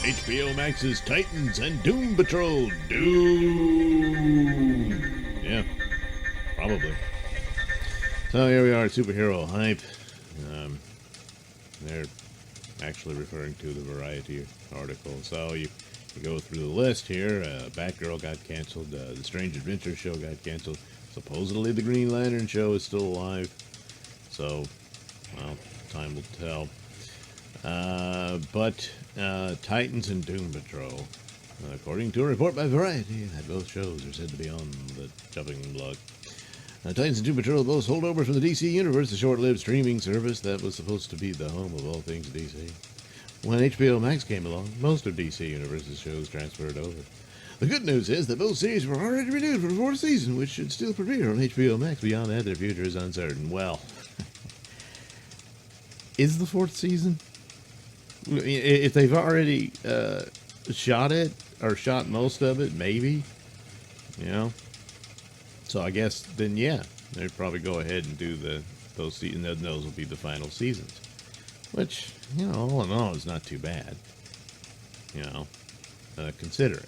HBO Max's Titans and Doom Patrol. Doom. Yeah, probably. So here we are at Superhero Hype. They're actually referring to the Variety article. So you go through the list here. Batgirl got canceled. The Strange Adventure show got canceled. Supposedly the Green Lantern show is still alive. So, well, time will tell. But Titans and Doom Patrol, according to a report by Variety, that both shows are said to be on the chopping block. Titans and Doom Patrol both holdovers from the DC Universe, the short-lived streaming service that was supposed to be the home of all things DC. When HBO Max came along, most of DC Universe's shows transferred over. The good news is that both series were already renewed for the fourth season, which should still premiere on HBO Max. Beyond that, their future is uncertain. Well, is the fourth season? If they've already shot it, or shot most of it, maybe, you know. So I guess then, yeah, they'd probably go ahead and do those seasons. Those will be the final seasons, which, you know, all in all, is not too bad, you know, considering.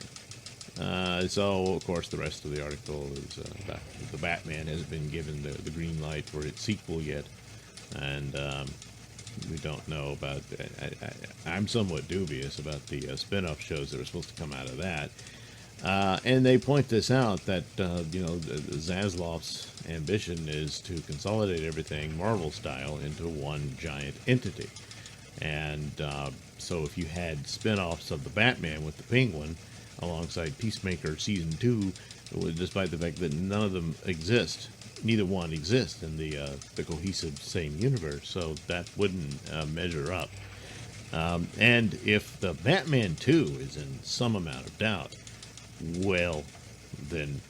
So of course the rest of the article is about the Batman hasn't been given the green light for its sequel yet, and we don't know about. I'm somewhat dubious about the spin-off shows that are supposed to come out of that. And they point this out that, you know, Zaslav's ambition is to consolidate everything Marvel style into one giant entity. And so if you had spin-offs of the Batman with the Penguin alongside Peacemaker Season 2, despite the fact that none of them exist, neither one exists in the cohesive same universe, so that wouldn't measure up. And if the Batman 2 is in some amount of doubt, well, then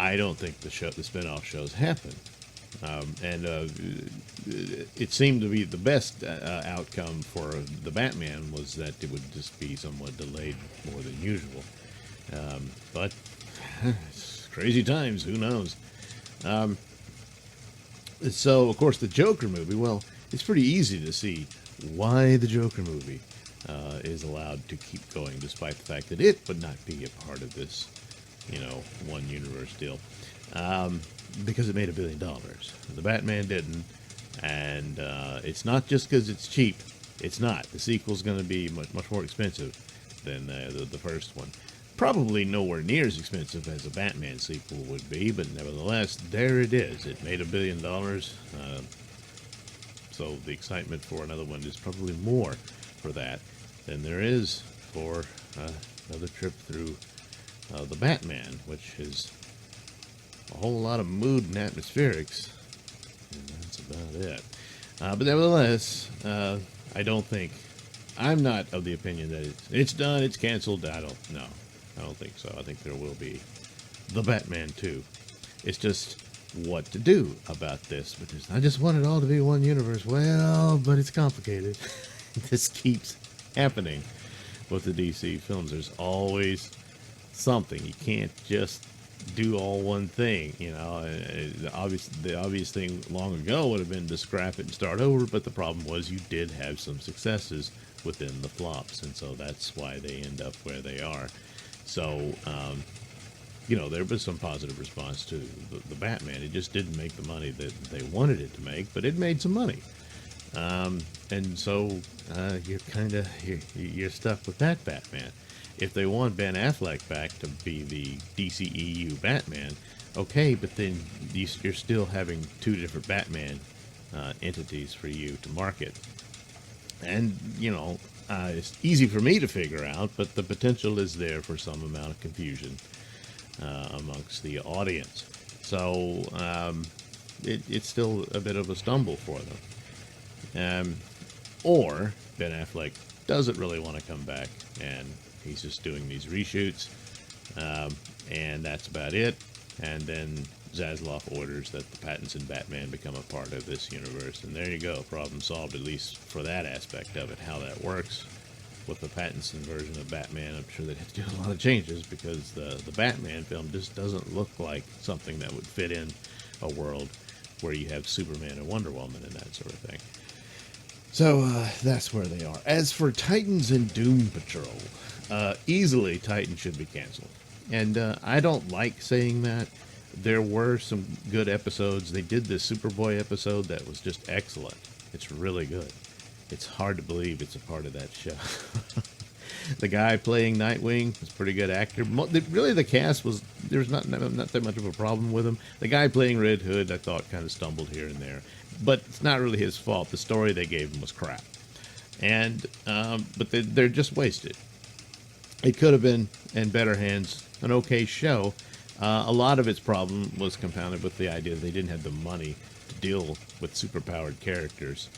I don't think the spin-off shows happen. And it seemed to be the best outcome for the Batman was that it would just be somewhat delayed more than usual. But it's crazy times, who knows? So, of course, the Joker movie, well, it's pretty easy to see why the Joker movie is allowed to keep going, despite the fact that it would not be a part of this, you know, one universe deal. Because it made $1 billion. The Batman didn't, and it's not just because it's cheap. It's not. The sequel's going to be much more expensive than the first one. Probably nowhere near as expensive as a Batman sequel would be, but nevertheless, there it is. It made $1 billion. So the excitement for another one is probably more for that than there is for another trip through the Batman, which is a whole lot of mood and atmospherics, and that's about it. But nevertheless, I'm not of the opinion that it's done, it's canceled. I don't think so. I think there will be the Batman 2. It's just what to do about this, because I just want it all to be one universe. Well, but it's complicated. This keeps happening with the DC films. There's always something. You can't just do all one thing, you know. The obvious thing long ago would have been to scrap it and start over, but the problem was you did have some successes within the flops, and so that's why they end up where they are. So, you know, there was some positive response to the Batman. It just didn't make the money that they wanted it to make, but it made some money. And so you're stuck with that Batman. If they want Ben Affleck back to be the DCEU Batman, okay, but then you're still having two different Batman entities for you to market. And, you know, it's easy for me to figure out, but the potential is there for some amount of confusion amongst the audience. So it's still a bit of a stumble for them. Or Ben Affleck doesn't really want to come back, and he's just doing these reshoots, and that's about it. And then Zaslav orders that the Pattinson Batman become a part of this universe, and there you go, problem solved, at least for that aspect of it. How that works with the Pattinson version of Batman, I'm sure they'd have to do a lot of changes, because the Batman film just doesn't look like something that would fit in a world where you have Superman and Wonder Woman and that sort of thing. So that's where they are. As for Titans and Doom Patrol, easily Titan should be canceled. And I don't like saying that. There were some good episodes. They did this Superboy episode that was just excellent. It's really good. It's hard to believe it's a part of that show. The guy playing Nightwing was a pretty good actor. Really, the cast was, there's not that much of a problem with him. The guy playing Red Hood, I thought, kind of stumbled here and there. But it's not really his fault. The story they gave him was crap. And, but they're just wasted. It could have been, in better hands, an okay show. A lot of its problem was compounded with the idea that they didn't have the money to deal with superpowered characters.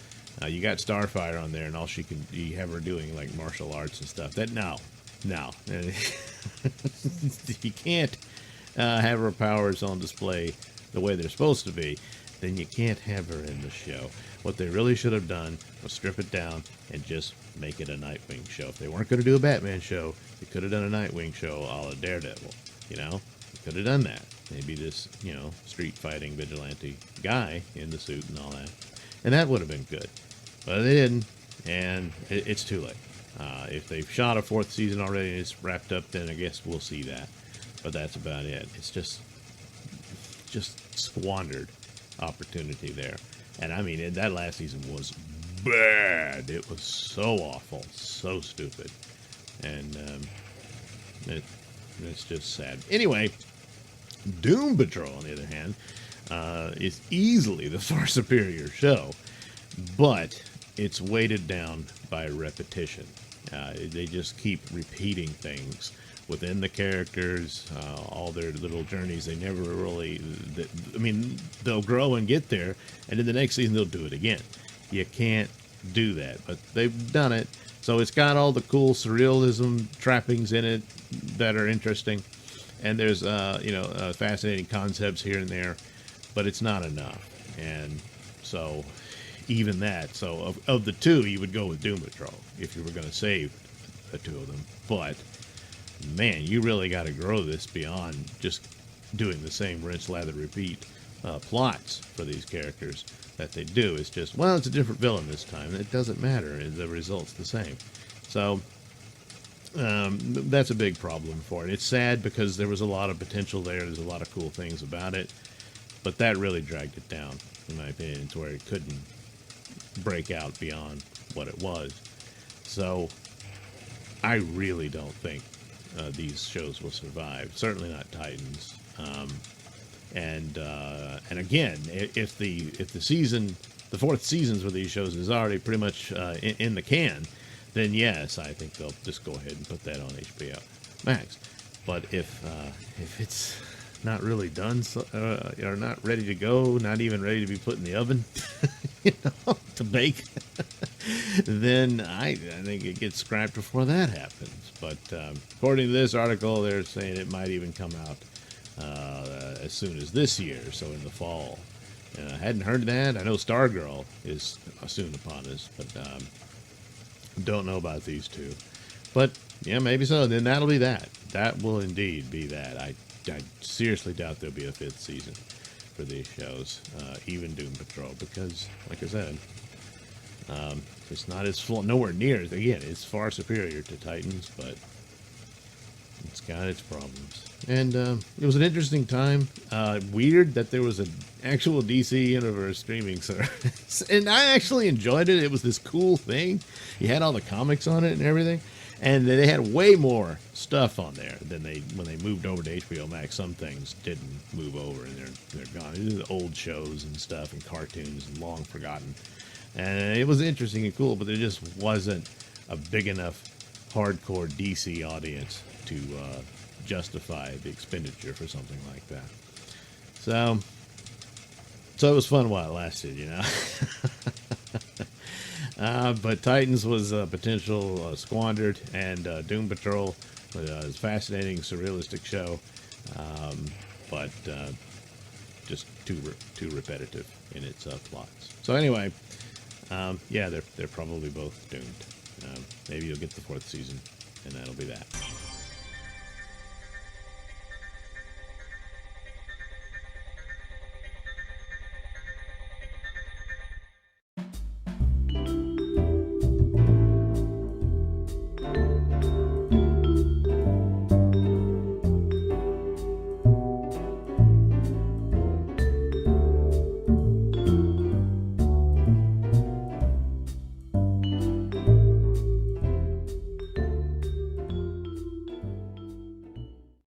You got Starfire on there, and all you have her doing like martial arts and stuff. No, you can't have her powers on display the way they're supposed to be. Then you can't have her in the show. What they really should have done was strip it down and just make it a Nightwing show. If they weren't going to do a Batman show, they could have done a Nightwing show a la Daredevil. You know, they could have done that. Maybe this, street fighting vigilante guy in the suit and all that, and that would have been good. But they didn't, and it's too late. If they've shot a 4th season already and it's wrapped up, then I guess we'll see that. But that's about it. It's just squandered opportunity there. And I mean, that last season was bad. It was so awful, so stupid. And it's just sad. Anyway, Doom Patrol, on the other hand, is easily the far superior show. But it's weighted down by repetition. They just keep repeating things within the characters, all their little journeys. They never really, they'll grow and get there, and in the next season they'll do it again. You can't do that, but they've done it. So it's got all the cool surrealism trappings in it that are interesting, and there's fascinating concepts here and there, but it's not enough. And so even that, so of the two, you would go with Doom Patrol if you were going to save the two of them. But man, you really got to grow this beyond just doing the same rinse, lather, repeat plots for these characters that they do. It's just, well, it's a different villain this time. It doesn't matter. The result's the same. So that's a big problem for it. It's sad because there was a lot of potential there. There's a lot of cool things about it. But that really dragged it down, in my opinion, to where it couldn't break out beyond what it was. So I really don't think these shows will survive. Certainly not Titans. And again, if the season, the 4th seasons for these shows is already pretty much in the can, then yes, I think they'll just go ahead and put that on HBO Max. But if it's not really done, or not ready to go, not even ready to be put in the oven, to bake, then I think it gets scrapped before that happens. But according to this article, they're saying it might even come out as soon as this year, so in the fall. I hadn't heard that. I know Stargirl is soon upon us, but don't know about these two. But yeah, maybe so. Then that'll be that. That will indeed be that. I seriously doubt there'll be a 5th season for these shows, even Doom Patrol, because, like I said, it's not as full, nowhere near. Again, it's far superior to Titans, but it's got its problems. And it was an interesting time. Weird that there was an actual DC Universe streaming service, and I actually enjoyed it. It was this cool thing. You had all the comics on it and everything. And they had way more stuff on there than when they moved over to HBO Max. Some things didn't move over, and they're gone. These are the old shows and stuff and cartoons and long forgotten. And it was interesting and cool, but there just wasn't a big enough hardcore DC audience to justify the expenditure for something like that. So it was fun while it lasted, But Titans was a potential squandered, and Doom Patrol was a fascinating, surrealistic show, but just too repetitive in its plots. So anyway, yeah, they're probably both doomed. Maybe you'll get the 4th season, and that'll be that.